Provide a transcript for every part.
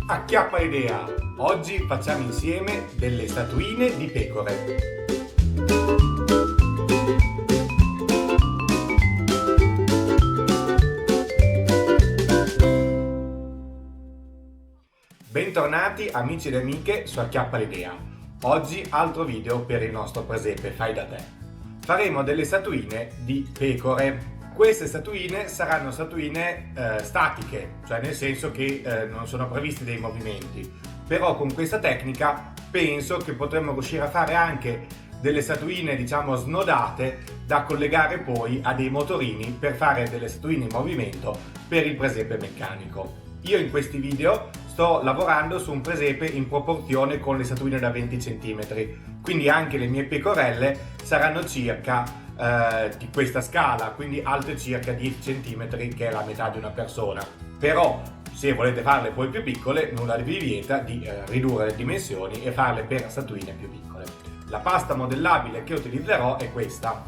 Acchiappa l'idea! Oggi facciamo insieme delle statuine di pecore. Bentornati amici ed amiche su Acchiappa l'idea. Oggi altro video per il nostro presepe fai da te. Faremo delle statuine di pecore. Queste statuine saranno statuine statiche, cioè nel senso che non sono previsti dei movimenti, però con questa tecnica penso che potremmo riuscire a fare anche delle statuine diciamo snodate da collegare poi a dei motorini per fare delle statuine in movimento per il presepe meccanico. Io in questi video sto lavorando su un presepe in proporzione con le statuine da 20 cm, quindi anche le mie pecorelle saranno circa di questa scala, quindi alte circa 10 cm, che è la metà di una persona. Però se volete farle poi più piccole, nulla vi vieta di ridurre le dimensioni e farle per statuine più piccole. La pasta modellabile che utilizzerò è questa,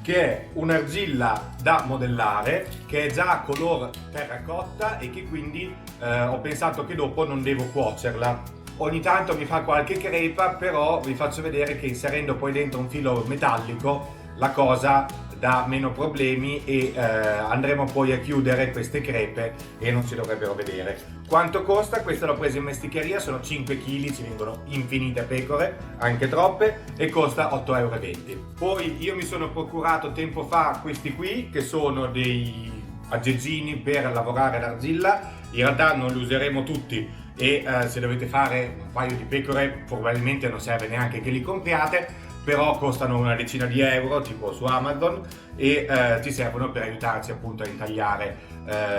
che è un'argilla da modellare, che è già color terracotta e che quindi ho pensato che dopo non devo cuocerla. Ogni tanto mi fa qualche crepa, però vi faccio vedere che inserendo poi dentro un filo metallico la cosa dà meno problemi e andremo poi a chiudere queste crepe e non si dovrebbero vedere. Quanto costa? Questa l'ho presa in mesticheria, sono 5 kg, ci vengono infinite pecore, anche troppe, e costa 8,20 €. Poi io mi sono procurato tempo fa questi qui, che sono dei aggeggini per lavorare l'argilla. In realtà non li useremo tutti e se dovete fare un paio di pecore probabilmente non serve neanche che li compriate, però costano una decina di euro tipo su Amazon e ci servono per aiutarci appunto a intagliare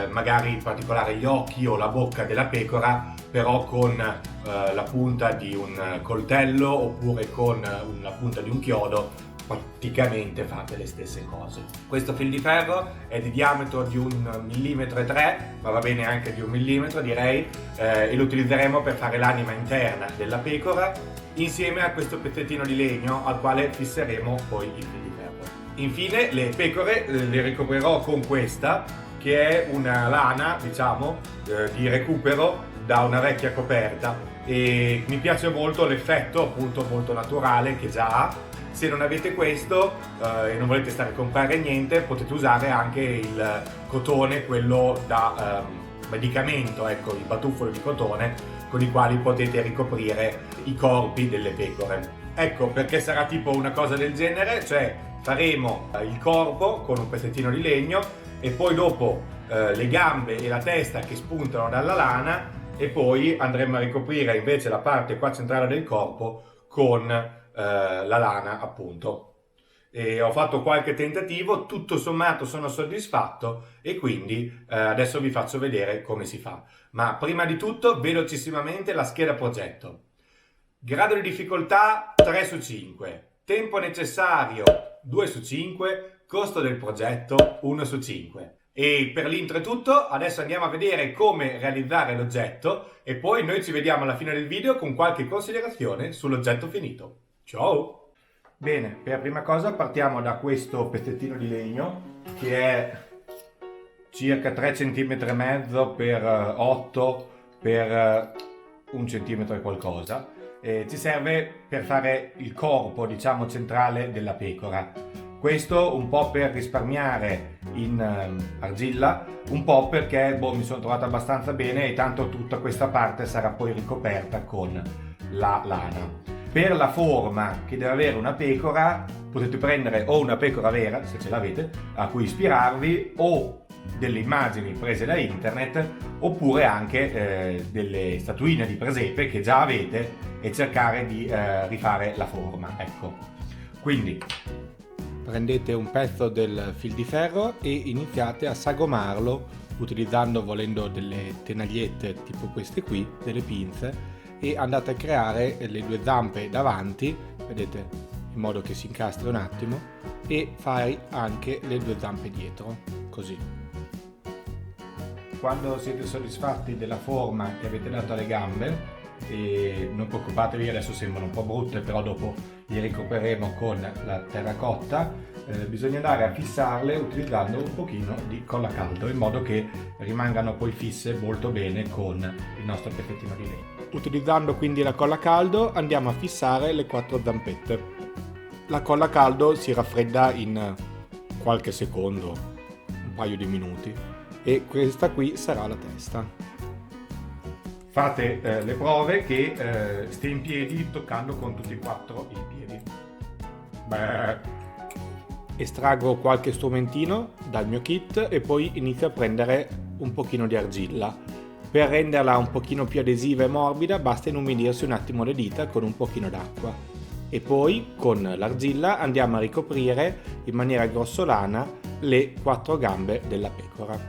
magari in particolare gli occhi o la bocca della pecora, però con la punta di un coltello oppure con la punta di un chiodo. Praticamente fate le stesse cose. Questo fil di ferro è di diametro di 1,3 mm, ma va bene anche di 1 mm direi, e lo utilizzeremo per fare l'anima interna della pecora insieme a questo pezzettino di legno al quale fisseremo poi il fil di ferro. Infine le pecore le ricoprirò con questa, che è una lana diciamo di recupero da una vecchia coperta, e mi piace molto l'effetto appunto molto naturale che già ha. Se non avete questo e non volete stare a comprare niente, potete usare anche il cotone, quello da medicamento, ecco, i batuffoli di cotone con i quali potete ricoprire i corpi delle pecore. Ecco perché sarà tipo una cosa del genere, cioè faremo il corpo con un pezzettino di legno e poi dopo le gambe e la testa che spuntano dalla lana, e poi andremo a ricoprire invece la parte qua centrale del corpo con la lana appunto. E ho fatto qualche tentativo, tutto sommato sono soddisfatto e quindi adesso vi faccio vedere come si fa. Ma prima di tutto velocissimamente la scheda progetto. Grado di difficoltà 3 su 5, tempo necessario 2 su 5, costo del progetto 1 su 5. E per l'intro è tutto, adesso andiamo a vedere come realizzare l'oggetto e poi noi ci vediamo alla fine del video con qualche considerazione sull'oggetto finito. Ciao! Bene, per la prima cosa partiamo da questo pezzettino di legno che è circa 3,5 cm per 8 per 1 cm e qualcosa. Ci serve per fare il corpo, diciamo, centrale della pecora. Questo un po' per risparmiare in argilla, un po' perché mi sono trovato abbastanza bene e tanto tutta questa parte sarà poi ricoperta con la lana. Per la forma che deve avere una pecora potete prendere o una pecora vera, se ce l'avete, a cui ispirarvi, o delle immagini prese da internet, oppure anche delle statuine di presepe che già avete e cercare di rifare la forma. Ecco, quindi prendete un pezzo del fil di ferro e iniziate a sagomarlo utilizzando, volendo, delle tenagliette tipo queste qui, delle pinze, e andate a creare le due zampe davanti, vedete, in modo che si incastri un attimo, e fai anche le due zampe dietro, così. Quando siete soddisfatti della forma che avete dato alle gambe, e non preoccupatevi, adesso sembrano un po' brutte, però dopo li ricopriremo con la terracotta, bisogna andare a fissarle utilizzando un pochino di colla caldo in modo che rimangano poi fisse molto bene con il nostro pezzettino di legno. Utilizzando quindi la colla caldo andiamo a fissare le 4 zampette. La colla caldo si raffredda in qualche secondo, un paio di minuti, e questa qui sarà la testa. Fate le prove che stia in piedi toccando con tutti e 4 i piedi. Estraggo qualche strumentino dal mio kit e poi inizio a prendere un pochino di argilla. Per renderla un pochino più adesiva e morbida basta inumidirsi un attimo le dita con un pochino d'acqua. E poi con l'argilla andiamo a ricoprire in maniera grossolana le 4 gambe della pecora.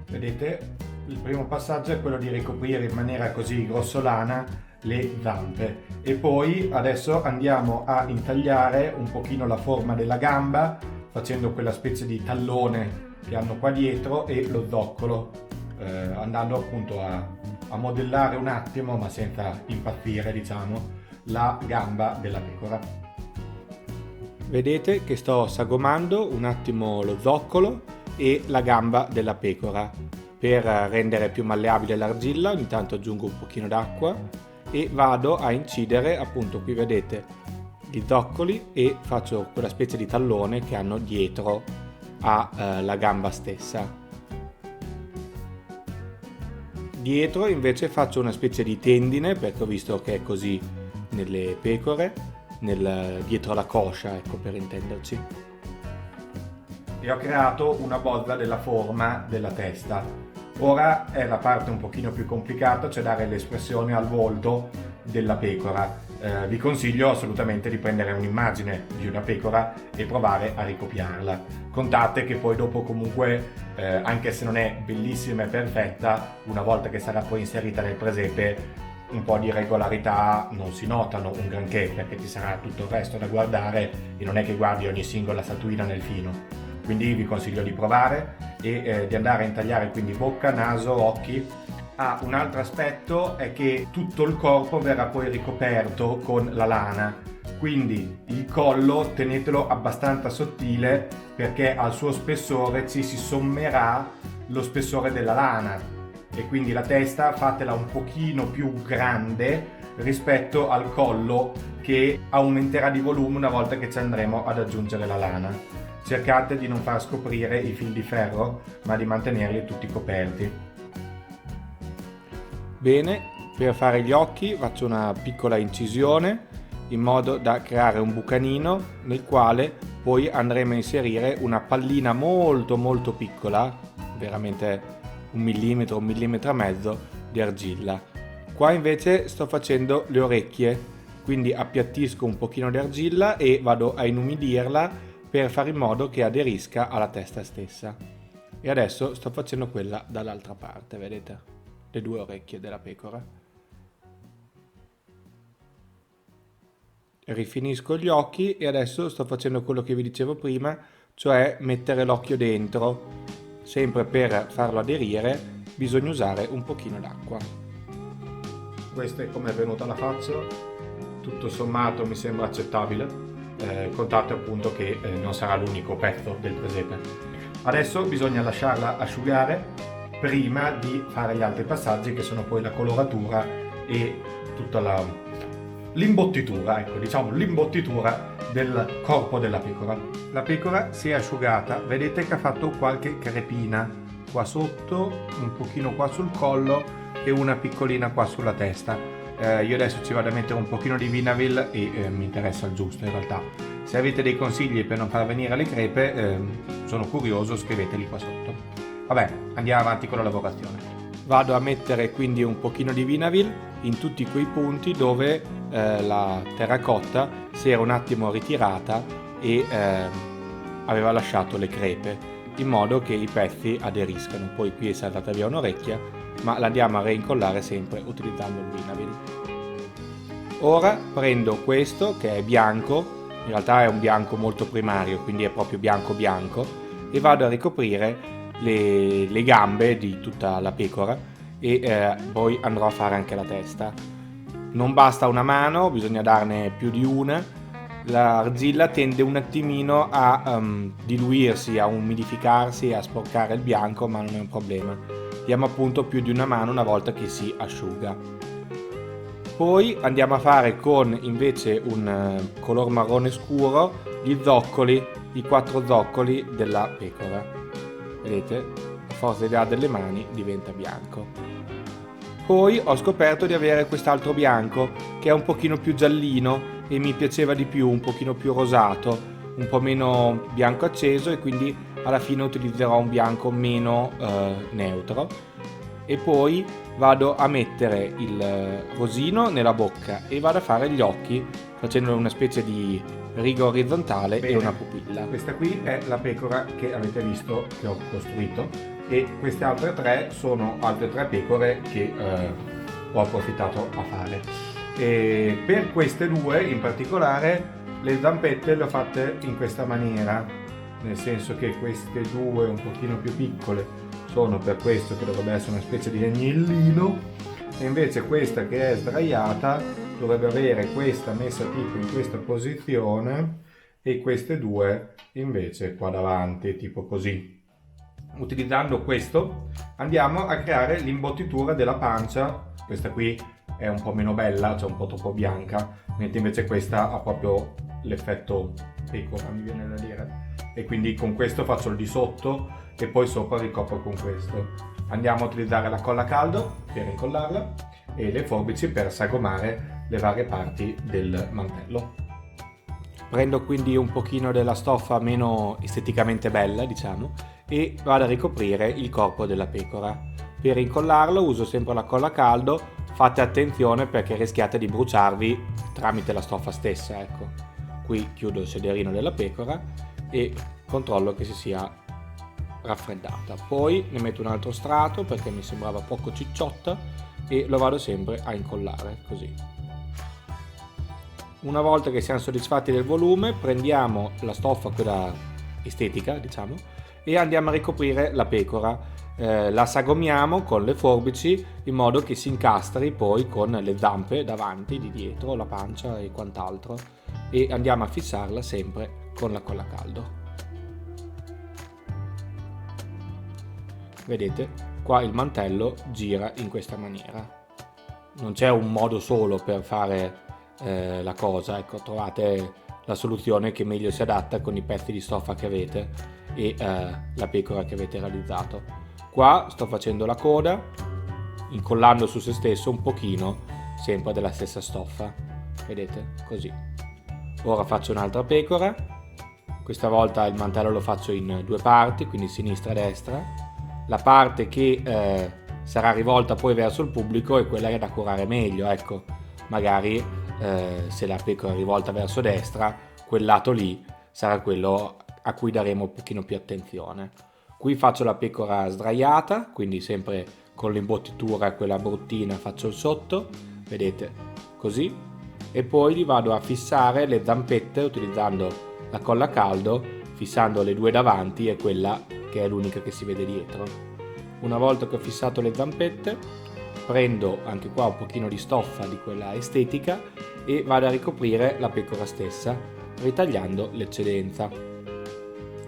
Vedete? Il primo passaggio è quello di ricoprire in maniera così grossolana le zampe e poi adesso andiamo a intagliare un pochino la forma della gamba facendo quella specie di tallone che hanno qua dietro e lo zoccolo, andando appunto a modellare un attimo, ma senza impazzire, diciamo, la gamba della pecora. Vedete che sto sagomando un attimo lo zoccolo e la gamba della pecora. Per rendere più malleabile l'argilla ogni tanto aggiungo un pochino d'acqua e vado a incidere, appunto qui vedete, gli zoccoli e faccio quella specie di tallone che hanno dietro alla gamba stessa. Dietro invece faccio una specie di tendine, perché ho visto che è così nelle pecore, dietro la coscia, ecco, per intenderci. E ho creato una bolla della forma della testa. Ora è la parte un pochino più complicata, cioè dare l'espressione al volto della pecora. Vi consiglio assolutamente di prendere un'immagine di una pecora e provare a ricopiarla. Contate che poi dopo comunque, anche se non è bellissima e perfetta, una volta che sarà poi inserita nel presepe, un po' di regolarità non si notano un granché, perché ci sarà tutto il resto da guardare e non è che guardi ogni singola statuina nel filo. Quindi vi consiglio di provare e di andare a intagliare quindi bocca, naso, occhi. Un altro aspetto è che tutto il corpo verrà poi ricoperto con la lana, quindi il collo tenetelo abbastanza sottile perché al suo spessore ci si sommerà lo spessore della lana e quindi la testa fatela un pochino più grande rispetto al collo che aumenterà di volume una volta che ci andremo ad aggiungere la lana. Cercate di non far scoprire i fil di ferro, ma di mantenerli tutti coperti. Bene, per fare gli occhi faccio una piccola incisione in modo da creare un bucanino nel quale poi andremo a inserire una pallina molto molto piccola, veramente 1 millimetro, 1,5 millimetri di argilla. Qua invece sto facendo le orecchie, quindi appiattisco un pochino di argilla e vado a inumidirla per fare in modo che aderisca alla testa stessa. E adesso sto facendo quella dall'altra parte, vedete? Le 2 orecchie della pecora. Rifinisco gli occhi e adesso sto facendo quello che vi dicevo prima, cioè mettere l'occhio dentro. Sempre per farlo aderire bisogna usare un pochino d'acqua. Questa è come è venuta la faccia, tutto sommato mi sembra accettabile. Contate appunto che non sarà l'unico pezzo del presepe. Adesso bisogna lasciarla asciugare prima di fare gli altri passaggi che sono poi la coloratura e tutta l'imbottitura, ecco, diciamo l'imbottitura del corpo della pecora. La pecora si è asciugata, vedete che ha fatto qualche crepina qua sotto, un pochino qua sul collo e una piccolina qua sulla testa. Io adesso ci vado a mettere un pochino di Vinavil e mi interessa il giusto in realtà. Se avete dei consigli per non far venire le crepe, sono curioso, scriveteli qua sotto. Vabbè, andiamo avanti con la lavorazione. Vado a mettere quindi un pochino di Vinavil in tutti quei punti dove la terracotta si era un attimo ritirata e aveva lasciato le crepe, in modo che i pezzi aderiscano. Poi qui è saltata via un'orecchia, ma la andiamo a reincollare sempre utilizzando il Vinavil. Ora prendo questo che è bianco, in realtà è un bianco molto primario, quindi è proprio bianco bianco, e vado a ricoprire le gambe di tutta la pecora e poi andrò a fare anche la testa. Non basta una mano, bisogna darne più di una. L'argilla tende un attimino a diluirsi, a umidificarsi, a sporcare il bianco, ma non è un problema. Diamo appunto più di una mano una volta che si asciuga. Poi andiamo a fare con invece un color marrone scuro gli zoccoli, i 4 zoccoli della pecora. Vedete? A forza di dare delle mani diventa bianco. Poi ho scoperto di avere quest'altro bianco che è un pochino più giallino e mi piaceva di più, un pochino più rosato, un po' meno bianco acceso, e quindi alla fine utilizzerò un bianco meno neutro. E poi vado a mettere il rosino nella bocca e vado a fare gli occhi facendo una specie di riga orizzontale. Bene. E una pupilla. Questa qui è la pecora che avete visto che ho costruito, e queste altre 3 sono altre 3 pecore che ho approfittato a fare. E per queste 2 in particolare le zampette le ho fatte in questa maniera, nel senso che queste 2 un pochino più piccole sono per questo che dovrebbe essere una specie di agnellino, e invece questa che è sdraiata dovrebbe avere questa messa tipo in questa posizione e queste 2 invece qua davanti, tipo così. Utilizzando questo andiamo a creare l'imbottitura della pancia. Questa qui è un po' meno bella, cioè un po' troppo bianca, mentre invece questa ha proprio l'effetto pecora, mi viene da dire. E quindi con questo faccio il di sotto e poi sopra ricopro con questo. Andiamo a utilizzare la colla a caldo per incollarla e le forbici per sagomare le varie parti del mantello. Prendo quindi un pochino della stoffa meno esteticamente bella, diciamo, e vado a ricoprire il corpo della pecora. Per incollarlo uso sempre la colla a caldo, fate attenzione perché rischiate di bruciarvi tramite la stoffa stessa, ecco. Qui chiudo il sederino della pecora e controllo che si sia raffreddata. Poi ne metto un altro strato perché mi sembrava poco cicciotta e lo vado sempre a incollare così. Una volta che siamo soddisfatti del volume, prendiamo la stoffa, quella estetica, diciamo, e andiamo a ricoprire la pecora. La sagomiamo con le forbici in modo che si incastri poi con le zampe davanti, di dietro, la pancia e quant'altro, e andiamo a fissarla sempre con la colla a caldo. Vedete, qua il mantello gira in questa maniera. Non c'è un modo solo per fare la cosa, ecco, trovate la soluzione che meglio si adatta con i pezzi di stoffa che avete e la pecora che avete realizzato. Qua sto facendo la coda incollando su se stesso un pochino sempre della stessa stoffa, vedete, così. Ora faccio un'altra pecora, questa volta il mantello lo faccio in 2 parti, quindi sinistra e destra. La parte che sarà rivolta poi verso il pubblico è quella che è da curare meglio, ecco, magari se la pecora è rivolta verso destra, quel lato lì sarà quello a cui daremo un pochino più attenzione. Qui faccio la pecora sdraiata, quindi sempre con l'imbottitura quella bruttina faccio il sotto, vedete, così, e poi li vado a fissare le zampette utilizzando la colla a caldo, fissando le 2 davanti e quella che è l'unica che si vede dietro. Una volta che ho fissato le zampette, prendo anche qua un pochino di stoffa di quella estetica e vado a ricoprire la pecora stessa, ritagliando l'eccedenza,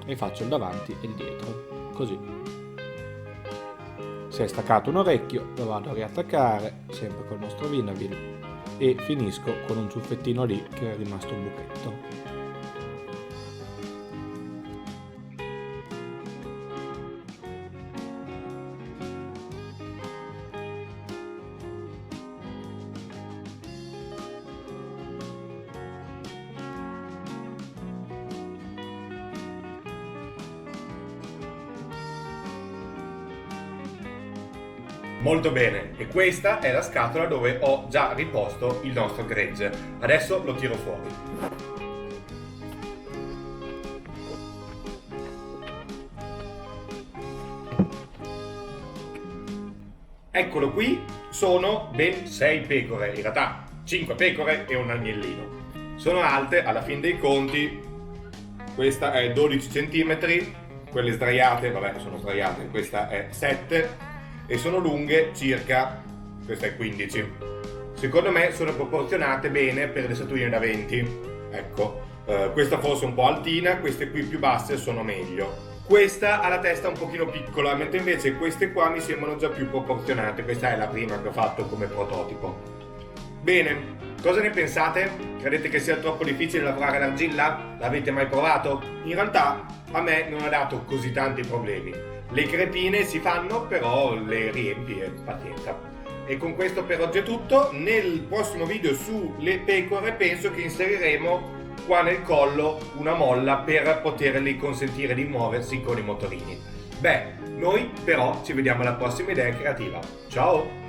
e faccio il davanti e il dietro, così. Se è staccato un orecchio lo vado a riattaccare sempre col nostro Vinavil e finisco con un ciuffettino lì che è rimasto un buchetto. Molto bene, e questa è la scatola dove ho già riposto il nostro gregge. Adesso lo tiro fuori. Eccolo qui, sono ben 6 pecore, in realtà 5 pecore e un agnellino. Sono alte, alla fin dei conti, questa è 12 cm, quelle sdraiate, vabbè sono sdraiate, questa è 7 e sono lunghe circa, questa è 15, secondo me sono proporzionate bene per le Saturnine da 20. Ecco, questa forse un po' altina, queste qui più basse sono meglio. Questa ha la testa un pochino piccola, mentre invece queste qua mi sembrano già più proporzionate. Questa è la prima che ho fatto come prototipo. Bene, cosa ne pensate? Credete che sia troppo difficile lavorare l'argilla? L'avete mai provato? In realtà a me non ha dato così tanti problemi. Le crepine si fanno, però le riempi e pazienza. E con questo per oggi è tutto. Nel prossimo video sulle pecore penso che inseriremo qua nel collo una molla per poterli consentire di muoversi con i motorini. Beh, noi però ci vediamo alla prossima idea creativa. Ciao!